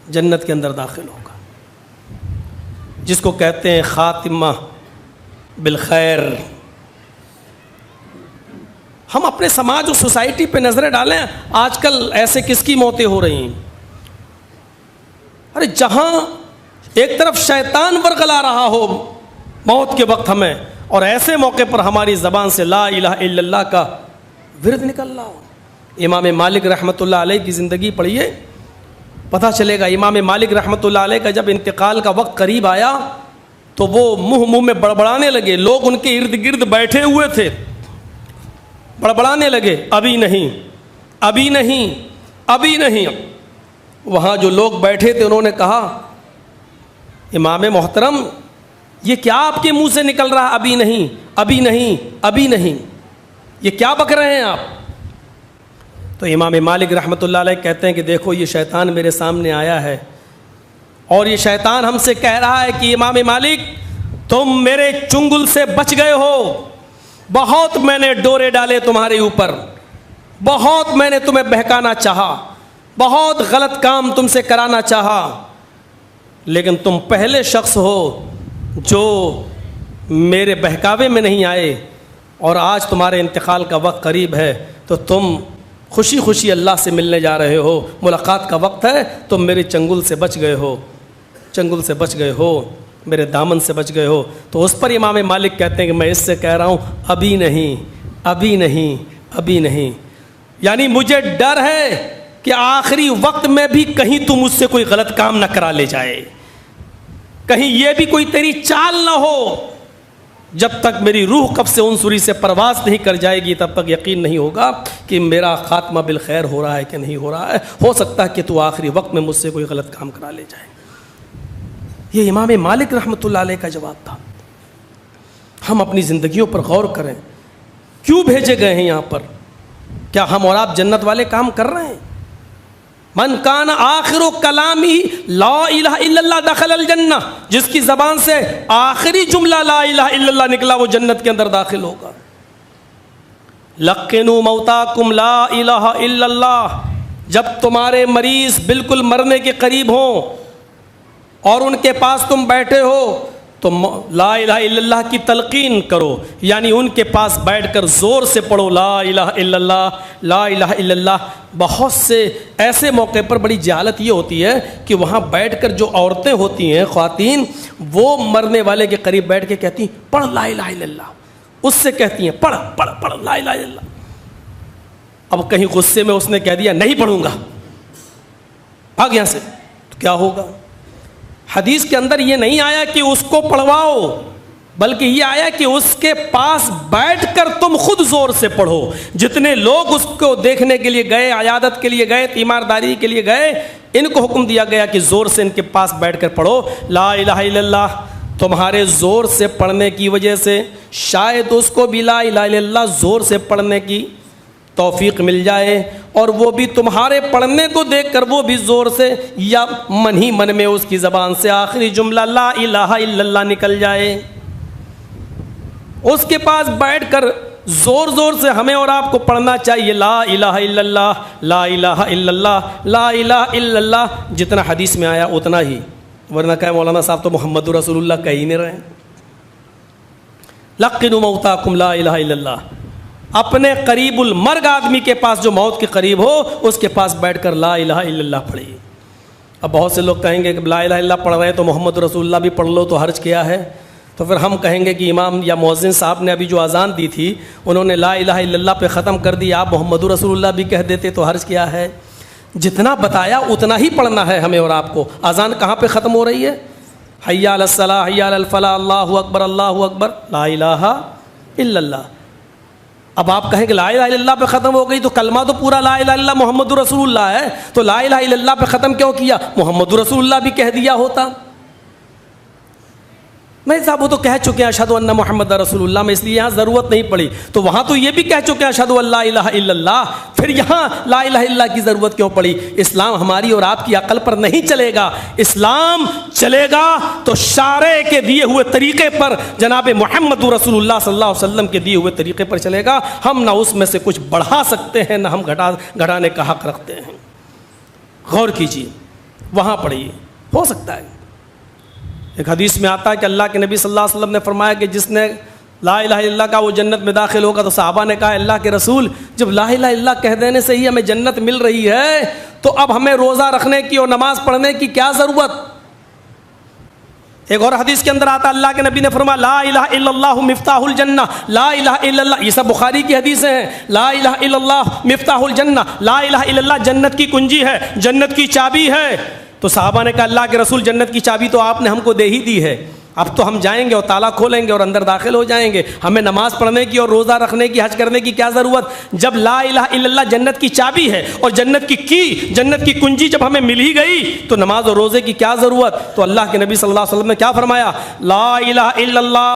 جنت کے اندر داخل ہوگا، جس کو کہتے ہیں خاتمہ بالخیر۔ ہم اپنے سماج اور سوسائٹی پہ نظریں ڈالیں، آج کل ایسے کس کی موتیں ہو رہی ہیں؟ ارے جہاں ایک طرف شیطان ورغلا رہا ہو موت کے وقت ہمیں، اور ایسے موقع پر ہماری زبان سے لا الہ الا اللہ کا ورد نکل رہا ہو۔ امام مالک رحمۃ اللہ علیہ کی زندگی پڑھیے، پتہ چلے گا۔ امام مالک رحمۃ اللہ علیہ کا جب انتقال کا وقت قریب آیا تو وہ منہ میں بڑبڑانے لگے، لوگ ان کے ارد گرد بیٹھے ہوئے تھے، بڑبڑانے لگے، ابھی نہیں، ابھی نہیں، ابھی نہیں۔ وہاں جو لوگ بیٹھے تھے انہوں نے کہا، امام محترم یہ کیا آپ کے منہ سے نکل رہا، ابھی نہیں، ابھی نہیں، ابھی نہیں، یہ کیا بک رہے ہیں آپ؟ تو امام مالک رحمۃ اللہ علیہ کہتے ہیں کہ دیکھو یہ شیطان میرے سامنے آیا ہے، اور یہ شیطان ہم سے کہہ رہا ہے کہ امام مالک تم میرے چنگل سے بچ گئے ہو، بہت میں نے ڈورے ڈالے تمہارے اوپر، بہت میں نے تمہیں بہکانا چاہا، بہت غلط کام تم سے کرانا چاہا، لیکن تم پہلے شخص ہو جو میرے بہکاوے میں نہیں آئے، اور آج تمہارے انتقال کا وقت قریب ہے تو تم خوشی خوشی اللہ سے ملنے جا رہے ہو، ملاقات کا وقت ہے، تم میرے چنگل سے بچ گئے ہو، چنگل سے بچ گئے ہو، میرے دامن سے بچ گئے ہو۔ تو اس پر امام مالک کہتے ہیں کہ میں اس سے کہہ رہا ہوں ابھی نہیں، ابھی نہیں، ابھی نہیں، یعنی مجھے ڈر ہے کہ آخری وقت میں بھی کہیں تو مجھ سے کوئی غلط کام نہ کرا لے جائے، کہیں یہ بھی کوئی تیری چال نہ ہو۔ جب تک میری روح قبض سے عنصری سے پرواز نہیں کر جائے گی تب تک یقین نہیں ہوگا کہ میرا خاتمہ بالخیر ہو رہا ہے کہ نہیں ہو رہا ہے۔ ہو سکتا ہے کہ تو آخری وقت میں مجھ سے کوئی غلط کام کرا لے جائے۔ یہ امام مالک رحمۃ اللہ علیہ کا جواب تھا۔ ہم اپنی زندگیوں پر غور کریں، کیوں بھیجے گئے ہیں یہاں پر؟ کیا ہم اور آپ جنت والے کام کر رہے ہیں؟ من کان آخر کلامی لا الہ الا اللہ دخل الجنہ، جس کی زبان سے آخری جملہ لا الہ الا اللہ نکلا وہ جنت کے اندر داخل ہوگا۔ لقنوا موتاکم لا الہ الا اللہ، جب تمہارے مریض بالکل مرنے کے قریب ہوں اور ان کے پاس تم بیٹھے ہو تو لا الہ الا اللہ کی تلقین کرو، یعنی ان کے پاس بیٹھ کر زور سے پڑھو لا الہ الا اللہ، لا الہ الا اللہ۔ بہت سے ایسے موقع پر بڑی جہالت یہ ہوتی ہے کہ وہاں بیٹھ کر جو عورتیں ہوتی ہیں، خواتین، وہ مرنے والے کے قریب بیٹھ کے کہتی ہیں پڑھ لا الہ الا اللہ، اس سے کہتی ہیں پڑھ پڑھ پڑھ لا الہ الا اللہ۔ اب کہیں غصے میں اس نے کہہ دیا نہیں پڑھوں گا، بھاگ یہاں سے، تو کیا ہوگا؟ حدیث کے اندر یہ نہیں آیا کہ اس کو پڑھواؤ، بلکہ یہ آیا کہ اس کے پاس بیٹھ کر تم خود زور سے پڑھو۔ جتنے لوگ اس کو دیکھنے کے لیے گئے، عیادت کے لیے گئے، تیمارداری کے لیے گئے، ان کو حکم دیا گیا کہ زور سے ان کے پاس بیٹھ کر پڑھو لا الہ الا اللہ۔ تمہارے زور سے پڑھنے کی وجہ سے شاید اس کو بھی لا الہ الا اللہ زور سے پڑھنے کی توفیق مل جائے، اور وہ بھی تمہارے پڑھنے کو دیکھ کر وہ بھی زور سے یا من ہی من میں اس کی زبان سے آخری جملہ لا الہ الا اللہ نکل جائے۔ اس کے پاس بیٹھ کر زور زور سے ہمیں اور آپ کو پڑھنا چاہیے لا الہ الا اللہ، لا الہ الا اللہ، لا الہ الا اللہ، جتنا حدیث میں آیا اتنا ہی، ورنہ کہ مولانا صاحب تو محمد رسول اللہ کہہ ہی نہیں رہے۔ لقنوا موتاکم لا الہ الا اللہ، اپنے قریب المرگ آدمی کے پاس جو موت کے قریب ہو اس کے پاس بیٹھ کر لا الہ الا اللہ پڑھیے۔ اب بہت سے لوگ کہیں گے کہ لا الہ الا اللہ پڑھ رہے ہیں تو محمد رسول اللہ بھی پڑھ لو تو حرج کیا ہے؟ تو پھر ہم کہیں گے کہ امام یا مؤذن صاحب نے ابھی جو اذان دی تھی انہوں نے لا الہ الا اللہ پہ ختم کر دی، آپ محمد رسول اللہ بھی کہہ دیتے تو حرج کیا ہے؟ جتنا بتایا اتنا ہی پڑھنا ہے ہمیں اور آپ کو۔ اذان کہاں پہ ختم ہو رہی ہے؟ حی علی الصلاۃ، حی علی الفلاح، اللہ اکبر، اللہ اکبر، لا الہ الا اللہ۔ اب آپ کہیں کہ لا الہ الا اللہ پہ ختم ہو گئی تو کلمہ تو پورا لا الہ الا اللہ محمد رسول اللہ ہے، تو لا الہ الا اللہ پہ ختم کیوں کیا؟ محمد رسول اللہ بھی کہہ دیا ہوتا۔ میں صاحب وہ تو کہہ چکے ہیں اشہد ان محمد رسول اللہ، میں اس لیے یہاں ضرورت نہیں پڑی، تو وہاں تو یہ بھی کہہ چکے ہیں اشہد ان لا الہ الا اللہ، پھر یہاں لا الہ الا اللہ کی ضرورت کیوں پڑی؟ اسلام ہماری اور آپ کی عقل پر نہیں چلے گا، اسلام چلے گا تو شارع کے دیے ہوئے طریقے پر، جناب محمد رسول اللہ صلی اللہ علیہ وسلم کے دیے ہوئے طریقے پر چلے گا۔ ہم نہ اس میں سے کچھ بڑھا سکتے ہیں نہ ہم گھٹانے کا حق رکھتے ہیں۔ غور کیجیے، وہاں پڑھیے، ہو سکتا ہے۔ ایک حدیث میں آتا ہے کہ اللہ کے نبی صلی اللہ علیہ وسلم نے فرمایا کہ جس نے لا الہ الا اللہ کا وہ جنت میں داخل ہوگا۔ تو صحابہ نے کہا اللہ کے رسول، جب لا الہ الا اللہ کہہ دینے سے ہی ہمیں جنت مل رہی ہے تو اب ہمیں روزہ رکھنے کی اور نماز پڑھنے کی کیا ضرورت؟ ایک اور حدیث کے اندر آتا اللہ کے نبی نے فرمایا لا الہ الا اللہ مفتاح الجنہ، لا الہ الا اللہ، یہ سب بخاری کی حدیثیں ہیں، لا الہ الا اللہ مفتاح الجنہ، لا الہ الا اللہ جنت کی کنجی ہے، جنت کی چابی ہے۔ تو صحابہ نے کہا اللہ کے رسول جنت کی چابی تو آپ نے ہم کو دے ہی دی ہے، اب تو ہم جائیں گے اور تالا کھولیں گے اور اندر داخل ہو جائیں گے، ہمیں نماز پڑھنے کی اور روزہ رکھنے کی، حج کرنے کی کیا ضرورت؟ جب لا الہ الا اللہ جنت کی چابی ہے اور جنت کی کنجی جب ہمیں مل ہی گئی تو نماز اور روزے کی کیا ضرورت؟ تو اللہ کے نبی صلی اللہ علیہ وسلم نے کیا فرمایا؟ لا الہ الا اللہ